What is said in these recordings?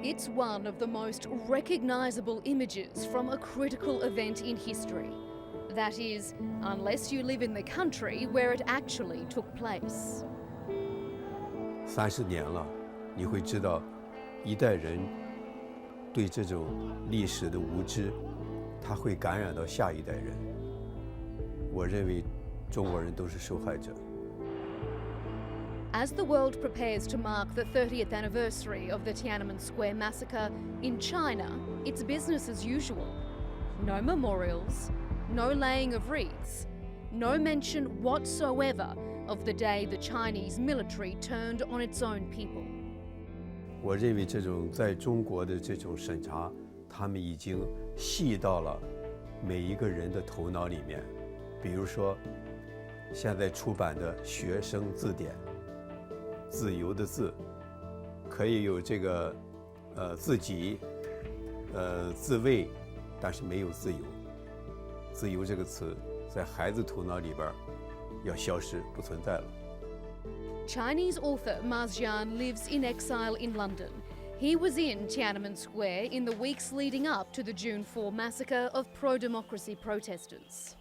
It's one of the most recognisable images from a critical event in history. That is, unless you live in the country where it actually took place. 30年了，你会知道，一代人对这种历史的无知，它会感染到下一代人。我认为，中国人都是受害者。As the world prepares to mark the 30th anniversary of the Tiananmen Square massacre, in China, it's business as usual. No memorials, no laying of wreaths, no mention whatsoever of the day the Chinese military turned on its own people. 我认为这种在中国的这种审查，他们已经细到了每一个人的头脑里面。比如说，现在出版的学生字典。自由的自，可以有这个自己，自卫，但是没有自由。自由这个词在孩子头脑里边要消失，不存在了。Chinese author Ma Xian lives in exile in London. He was in Tiananmen Square in the weeks leading up to the June 4 massacre of pro-democracy protesters.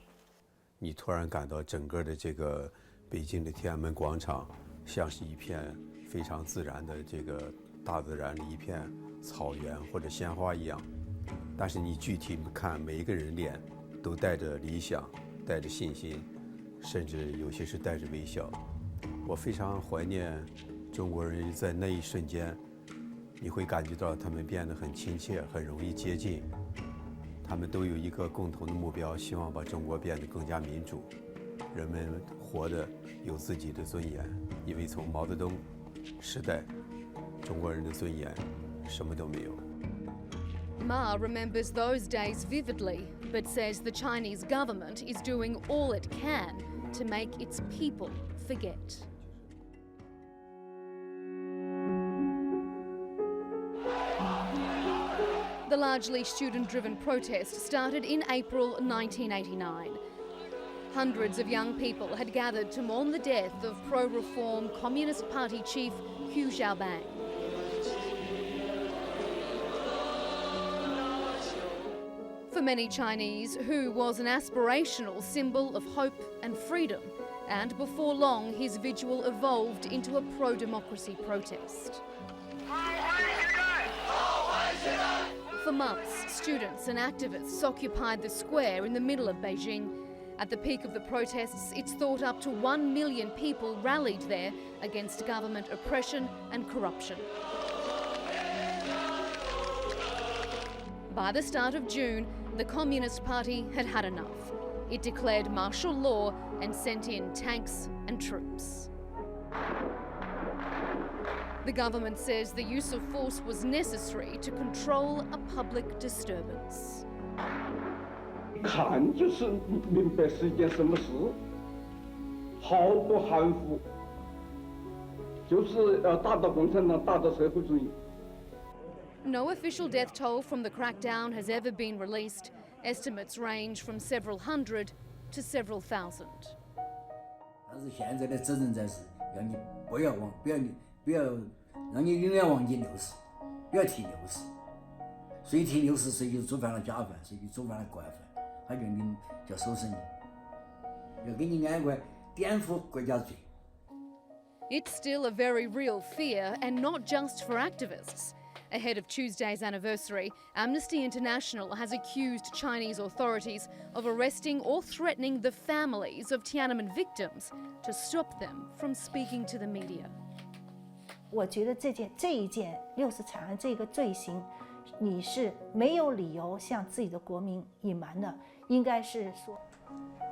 你突然感到整个的这个北京的天安门广场。像是一片非常自然的这个大自然的一片草原或者鲜花一样，但是你具体看每一个人脸都带着理想，带着信心，甚至有些是带着微笑。我非常怀念中国人在那一瞬间，你会感觉到他们变得很亲切，很容易接近。他们都有一个共同的目标，希望把中国变得更加民主，人们活得有自己的尊严。因为从毛泽东时代，中国人的尊严什么都没有。Ma remembers those days vividly, but says the Chinese government is doing all it can to make its people forget. The largely student-driven protest started in April 1989. Hundreds of young people had gathered to mourn the death of pro-reform Communist Party chief Hu Xiaobang. For many Chinese, Hu was an aspirational symbol of hope and freedom, and before long his vigil evolved into a pro-democracy protest. For months, students and activists occupied the square in the middle of Beijing. At the peak of the protests, it's thought up to 1 million people rallied there against government oppression and corruption. By the start of June, the Communist Party had had enough. It declared martial law and sent in tanks and troops. The government says the use of force was necessary to control a public disturbance. 看就是明白是一件什么事，毫不含糊，就是要打倒共产党，打倒社会主义。No official death toll from the crackdown has ever been released. Estimates range from several hundred to several thousand. 但是现在的责任在是要你不要让你永远忘记60，不要提60。谁提60，谁就触犯了家犯，谁就触犯了惯犯。 他就你叫收拾你，要给你安排颠覆国家罪。 It's still a very real fear, and not just for activists. Ahead of Tuesday's anniversary, Amnesty International has accused Chinese authorities of arresting or threatening the families of Tiananmen victims to stop them from speaking to the media. 我觉得这一件60惨案这个罪行，你是没有理由向自己的国民隐瞒的。 应该是说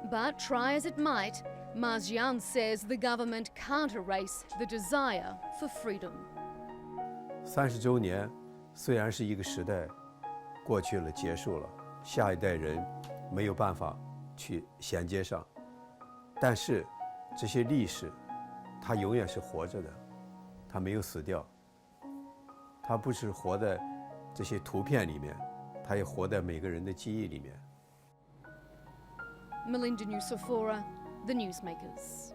But try as it might, Ma Xian says the government can't erase the desire for freedom. 30周年虽然是一个时代过去了、结束了，下一代人没有办法去衔接上，但是这些历史，它永远是活着的，它没有死掉，它不是活在这些图片里面，它也活在每个人的记忆里面。 Melinda Nusofora, The Newsmakers.